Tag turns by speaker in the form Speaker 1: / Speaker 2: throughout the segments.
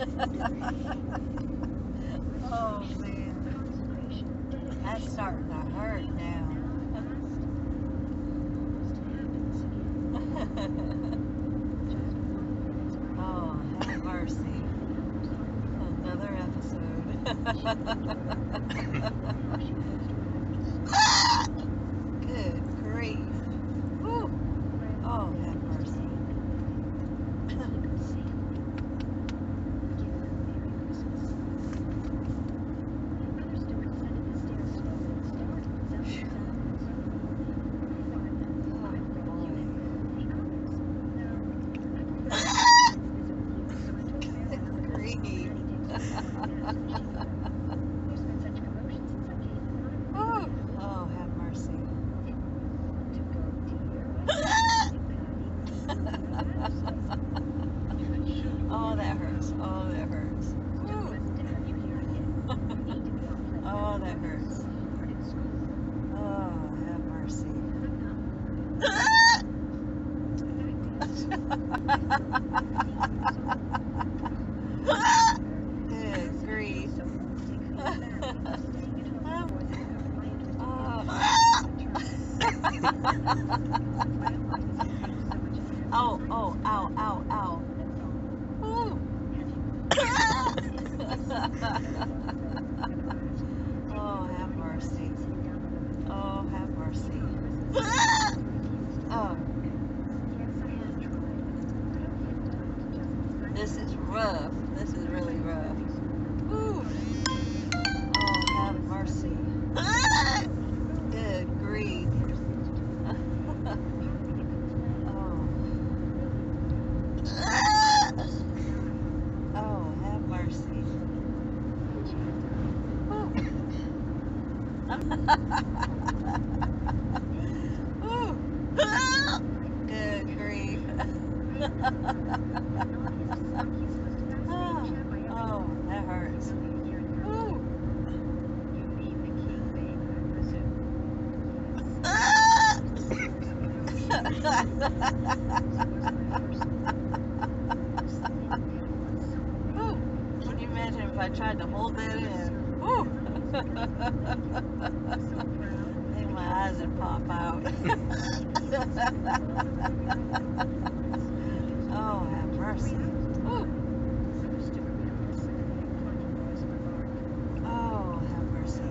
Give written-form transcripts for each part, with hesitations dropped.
Speaker 1: Oh man, that's starting to hurt now. Oh, have mercy. Another episode. Good grief. Whew. Oh, have mercy. Oh, have mercy. Oh, that hurts. Oh, that hurts. Oh, that hurts. Oh, have mercy. Good grief. Oh, oh, ow, ow, ow. Woo. Oh, have mercy. Oh, have mercy. Oh, this is rough. This is really rough. Woo. Oh, have mercy. Good grief. Oh, have mercy. Woo. Good grief. Oh, that hurts. Woo. Woo. Can you imagine if I tried to hold that in? Woo. I think my eyes would pop out. Oh, have mercy. Woo. Oh, have mercy.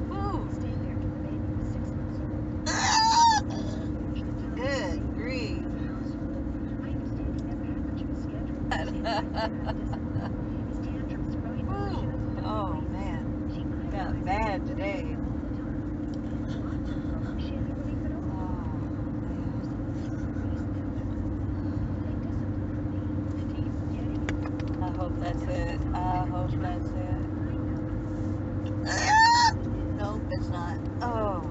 Speaker 1: Woo. Good grief. Woo. Oh man, got bad today. I hope that's it. I hope that's it. Nope, it's not. Oh.